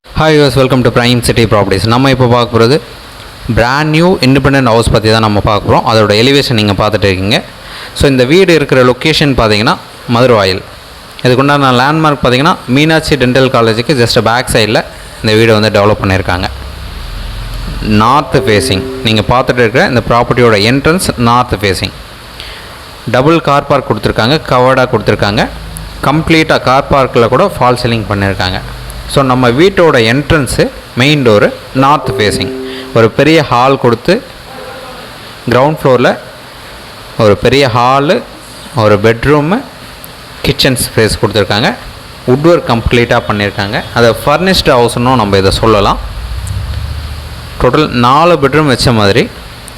Hi guys, welcome to Prime City Properties. நம்ம இப்போ பார்க்க போகிறது பிராண்ட் நியூ இண்டிபெண்டன்ட் ஹவுஸ் பற்றி தான் நம்ம பார்க்க போகிறோம். அதோட எலிவேஷன் நீங்கள் பார்த்துட்டு இருக்கீங்க. ஸோ இந்த வீடு இருக்கிற லொக்கேஷன் பார்த்தீங்கன்னா மதுரவாயில். இதுக்குண்டான லேண்ட்மார்க் பார்த்தீங்கன்னா மீனாட்சி டென்டல் காலேஜுக்கு ஜஸ்ட் பேக் சைடில் இந்த வீடை வந்து டெவலப் பண்ணியிருக்காங்க. நார்த் ஃபேஸிங் நீங்கள் பார்த்துட்டு இருக்கிற இந்த ப்ராப்பர்ட்டியோட entrance north facing. Double car park கொடுத்துருக்காங்க, கவர்டாக கொடுத்துருக்காங்க. கம்ப்ளீட்டாக கார் பார்க்கில் கூட ஃபால் சீலிங் பண்ணியிருக்காங்க. ஸோ நம்ம வீட்டோட entrance main door north facing. ஒரு பெரிய ஹால் கொடுத்து கிரவுண்ட் ஃப்ளோரில் ஒரு பெரிய ஹாலு, ஒரு பெட்ரூமு, கிச்சன் ஸ்பேஸ் கொடுத்துருக்காங்க. வுட் ஒர்க் கம்ப்ளீட்டாக பண்ணியிருக்காங்க. அதை ஃபர்னிஷ்டு ஹவுஸ்னும் நம்ம இதை சொல்லலாம். டோட்டல் 4 பெட்ரூம் வச்ச மாதிரி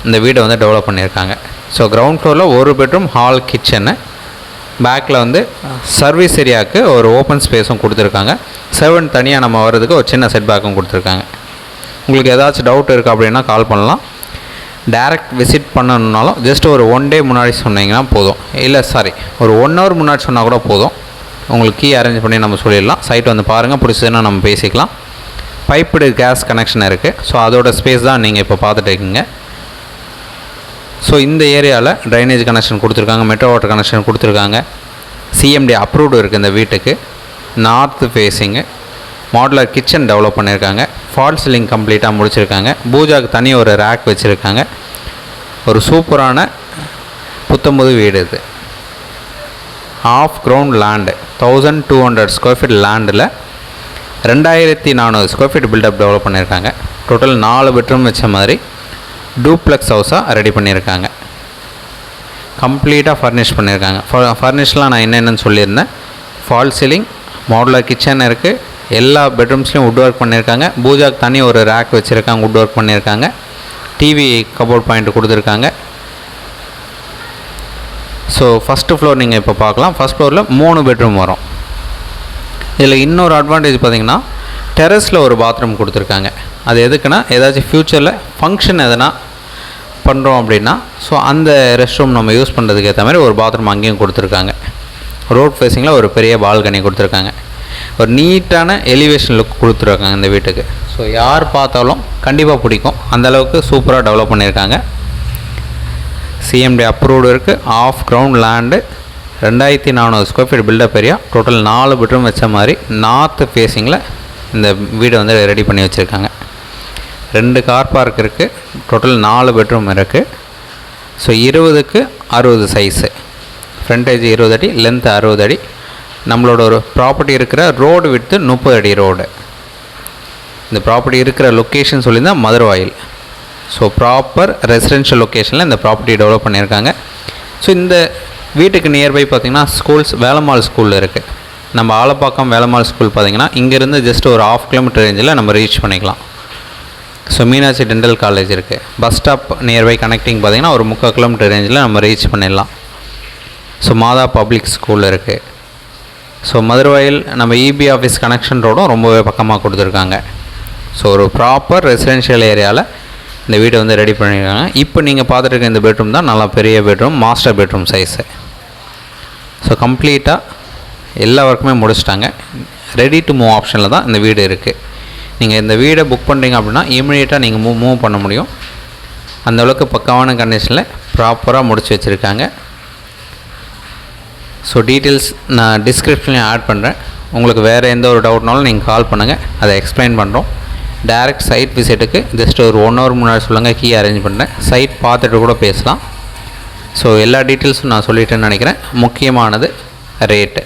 இந்த வீடை வந்து டெவலப் பண்ணியிருக்காங்க. ஸோ கிரவுண்ட் ஃப்ளோரில் ஒரு பெட்ரூம், ஹால், கிச்சனு, பேக்கில் வந்து சர்வீஸ் ஏரியாவுக்கு ஒரு ஓப்பன் ஸ்பேஸும் கொடுத்துருக்காங்க. சர்வெண்ட் தனியாக நம்ம வர்றதுக்கு ஒரு சின்ன செட் பேக்கும் கொடுத்துருக்காங்க. உங்களுக்கு ஏதாச்சும் டவுட் இருக்குது அப்படின்னா கால் பண்ணலாம். டைரக்ட் விசிட் பண்ணணுன்னாலும் ஜஸ்ட் ஒரு 1 டே முன்னாடி சொன்னீங்கன்னா போதும். இல்லை ஒரு 1 hour முன்னாடி சொன்னால் கூட போதும். உங்களுக்கு கீ அரேஞ்ச் பண்ணி நம்ம சொல்லிடலாம். சைட் வந்து பாருங்கள், பிடிச்சதுன்னா நம்ம பேசிக்கலாம். பைப்டு கேஸ் கனெக்ஷன் இருக்குது. ஸோ அதோட ஸ்பேஸ் தான் நீங்கள் இப்போ பார்த்துட்டு இருக்கீங்க. ஸோ இந்த ஏரியாவில் ட்ரைனேஜ் கனெக்ஷன் கொடுத்துருக்காங்க, மெட்ரோ வாட்டர் கனெக்ஷன் கொடுத்துருக்காங்க. சிஎம்டி அப்ரூவ்டு இருக்குது இந்த வீட்டுக்கு. North facing, modular kitchen develop பண்ணியிருக்காங்க. ஃபால் சீலிங் கம்ப்ளீட்டாக முடிச்சிருக்காங்க. பூஜாவுக்கு தனி ஒரு ரேக் வச்சுருக்காங்க. ஒரு சூப்பரான புத்தம்புது வீடு இது. Of ground land 1200 square feet லேண்டில் 2400 ஸ்கொயர் ஃபீட் பில்டப் டெவலப் பண்ணியிருக்காங்க. டோட்டல் 4 பெட்ரூம் வச்ச மாதிரி டூப்ளெக்ஸ் ஹவுஸாக ரெடி பண்ணியிருக்காங்க. கம்ப்ளீட்டாக ஃபர்னிஷ் பண்ணியிருக்காங்க. ஃபர்னிஷ்லாம் நான் என்னென்னு சொல்லியிருந்தேன். ஃபால் சீலிங், மாடுலர் கிச்சன் இருக்குது. எல்லா பெட்ரூம்ஸ்லையும் வுட் ஒர்க் பண்ணியிருக்காங்க. பூஜாக்கு தனி ஒரு ரேக் வச்சுருக்காங்க, வுட் ஒர்க் பண்ணியிருக்காங்க. டிவி கபோர்ட் பாயிண்ட் கொடுத்துருக்காங்க. ஸோ ஃபஸ்ட்டு ஃப்ளோர் நீங்கள் இப்போ பார்க்கலாம். ஃபஸ்ட் ஃப்ளோரில் 3 பெட்ரூம் வரும். இதில் இன்னொரு அட்வான்டேஜ் பார்த்திங்கன்னா டெரஸில் ஒரு பாத்ரூம் கொடுத்துருக்காங்க. அது எதுக்குன்னா ஏதாச்சும் ஃப்யூச்சரில் ஃபங்க்ஷன் எதனா பண்ணுறோம் அப்படின்னா ஸோ அந்த ரெஸ்ட் ரூம் நம்ம யூஸ் பண்ணுறதுக்கு ஏற்ற மாதிரி ஒரு பாத்ரூம் அங்கேயும் கொடுத்துருக்காங்க. ரோட் ஃபேஸிங்கில் ஒரு பெரிய பால்கனி கொடுத்துருக்காங்க. ஒரு நீட்டான எலிவேஷன் லுக் கொடுத்துருக்காங்க இந்த வீட்டுக்கு. ஸோ யார் பார்த்தாலும் கண்டிப்பாக பிடிக்கும். அந்தளவுக்கு சூப்பராக டெவலப் பண்ணியிருக்காங்க. சிஎம்டி அப்ரூவ்டு இருக்குது. Of ground land 2400 square feet built up area. Total 4 bedroom வச்ச மாதிரி நார்த் ஃபேஸிங்கில் இந்த வீடை வந்து ரெடி பண்ணி வச்சுருக்காங்க. 2 கார் பார்க் இருக்குது. டோட்டல் 4 பெட்ரூம் இருக்குது. ஸோ 20க்கு 60 சைஸு. ஃப்ரண்டேஜ் 20 அடி, லென்த் 60 அடி. நம்மளோட ஒரு ப்ராப்பர்ட்டி இருக்கிற ரோடு விட்டு 30 அடி ரோடு. இந்த ப்ராப்பர்ட்டி இருக்கிற லொக்கேஷன் சொல்லியிருந்தால் மதுரவாயில். ஸோ ப்ராப்பர் ரெசிடென்ஷியல் லொக்கேஷனில் இந்த ப்ராப்பர்ட்டி டெவலப் பண்ணியிருக்காங்க. ஸோ இந்த வீட்டுக்கு நியர்பை பார்த்திங்கன்னா ஸ்கூல்ஸ், வேலம்மாள் ஸ்கூல் இருக்குது. நம்ம ஆலப்பாக்கம் வேலம்மாள் ஸ்கூல் பார்த்திங்கன்னா இங்கேருந்து ஜஸ்ட் ஒரு 1/2 கிலோமீட்டர் ரேஞ்சில் நம்ம ரீச் பண்ணிக்கலாம். ஸோ மீனாட்சி டென்டல் காலேஜ் இருக்குது. பஸ் ஸ்டாப் நியர்பை கனெக்டிங் பார்த்திங்கன்னா ஒரு 3/4 கிலோமீட்டர் ரேஞ்சில் நம்ம ரீச் பண்ணிடலாம். ஸோ மாதா பப்ளிக் ஸ்கூல் இருக்குது. ஸோ மதுரவாயில் நம்ம இபி ஆஃபீஸ் கனெக்ஷன் ரோடும் ரொம்பவே பக்கமாக கொடுத்துருக்காங்க. ஸோ ஒரு ப்ராப்பர் ரெசிடென்ஷியல் ஏரியாவில் இந்த வீட்டை வந்து ரெடி பண்ணியிருக்காங்க. இப்போ நீங்கள் பார்த்துட்டு இருக்க இந்த பெட்ரூம் தான் நல்லா பெரிய bedroom, master bedroom size. So கம்ப்ளீட்டாக எல்லா ஒர்க்குமே முடிச்சிட்டாங்க. ரெடி டு மூவ் ஆப்ஷனில் தான் இந்த வீடு இருக்குது. நீங்கள் இந்த வீடை புக் பண்ணுறீங்க அப்படின்னா இமீடியட்டாக நீங்கள் மூவ் பண்ண முடியும். அந்தளவுக்கு பக்காவான கண்டிஷனில் ப்ராப்பராக முடிச்சு வச்சுருக்காங்க. ஸோ டீட்டெயில்ஸ் நான் டிஸ்கிரிப்ஷன்லேயும் ஆட் பண்ணுறேன். உங்களுக்கு வேறு எந்த ஒரு டவுட்னாலும் நீங்கள் கால் பண்ணுங்கள், அதை எக்ஸ்பிளைன் பண்ணுறோம். டைரக்ட் சைட் விசிட்டுக்கு ஜஸ்ட் ஒரு 1 hour முன்னாடி சொல்லுங்கள், கீ அரேஞ்ச் பண்ணுறேன். சைட் பார்த்துட்டு கூட பேசலாம். ஸோ எல்லா டீட்டெயில்ஸும் நான் சொல்லிட்டேன்னு நினைக்கிறேன். முக்கியமானது ரேட்டு.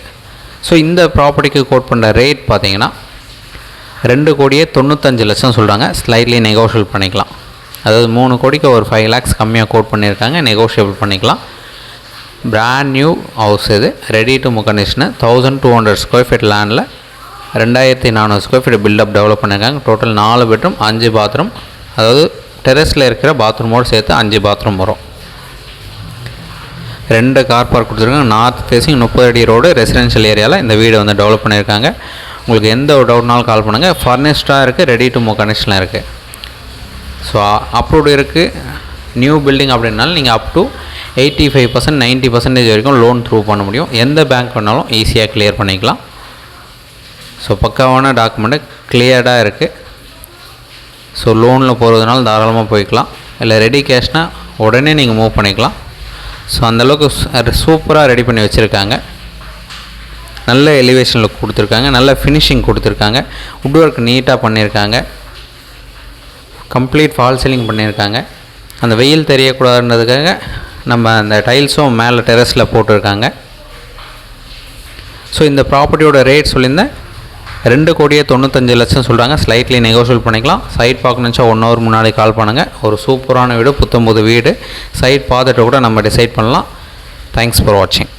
ஸோ இந்த ப்ராப்பர்ட்டிக்கு கோட் பண்ணுற ரேட் பார்த்திங்கன்னா 2,95,00,000 சொல்கிறாங்க. ஸ்லைட்லி நெகோஷியபிள் பண்ணிக்கலாம். அதாவது 3 கோடிக்கு ஒரு 5 lakhs கம்மியாக கோட் பண்ணியிருக்காங்க, நெகோஷியபிள் பண்ணிக்கலாம். பிராண்ட் நியூ ஹவுஸ் இது, ready to move condition. 1200 square feet லேண்டில் 2400 ஸ்கொயர் ஃபீட் பில்டப் டெவலப் பண்ணியிருக்காங்க. Total 4 bedroom 5 bathroom. அதாவது டெரஸில் இருக்கிற பாத்ரூமோடு சேர்த்து 5 பாத்ரூம் வரும். 2 கார் பார்க் கொடுத்துருக்காங்க. நார்த் ஃபேஸிங் 30 அடி ரோடு ரெசிடென்ஷியல் ஏரியாவில் இந்த வீடை வந்து டெவலப் பண்ணியிருக்காங்க. உங்களுக்கு எந்த ஒரு டவுட்னாலும் கால் பண்ணுங்கள். ஃபர்னிஷ்டாக இருக்குது, ரெடி டு மூவ் கண்டிஷனில் இருக்குது. ஸோ அப்ரூவ்டு இருக்குது. நியூ பில்டிங் அப்படின்னாலும் நீங்கள் அப் டு 85% 90% வரைக்கும் லோன் த்ரூ பண்ண முடியும். எந்த பேங்க் வேணாலும் ஈஸியாக கிளியர் பண்ணிக்கலாம். ஸோ பக்காவான டாக்குமெண்ட்டு கிளியர்டாக இருக்குது. ஸோ லோனில் போகிறதுனால தாராளமாக போய்க்கலாம், இல்லை ரெடி கேஷ்னால் உடனே நீங்கள் மூவ் பண்ணிக்கலாம். ஸோ அந்தளவுக்கு சூப்பராக ரெடி பண்ணி வச்சுருக்காங்க. நல்ல எலிவேஷன் லுக் கொடுத்துருக்காங்க, நல்ல ஃபினிஷிங் கொடுத்துருக்காங்க, வுட் ஒர்க் நீட்டாக பண்ணியிருக்காங்க, கம்ப்ளீட் ஃபால் சீலிங் பண்ணியிருக்காங்க. அந்த வெயில் தெரியக்கூடாதுன்றதுக்காக நம்ம அந்த டைல்ஸும் மேலே டெரஸில் போட்டிருக்காங்க. ஸோ இந்த ப்ராப்பர்ட்டியோட ரேட் சொல்லியிருந்தேன் 2,95,00,000 சொல்கிறாங்க. ஸ்லைட்லி நெகோஷியல் பண்ணிக்கலாம். சைட் பார்க்கணுன்னு நினச்சா 1 ஹவர் முன்னாடி கால் பண்ணுங்கள். ஒரு சூப்பரான வீடு, புத்தம்புது வீடு. சைட் பார்த்துட்டு கூட நம்ம டிசைட் பண்ணலாம். தேங்க்ஸ் ஃபார் வாட்சிங்.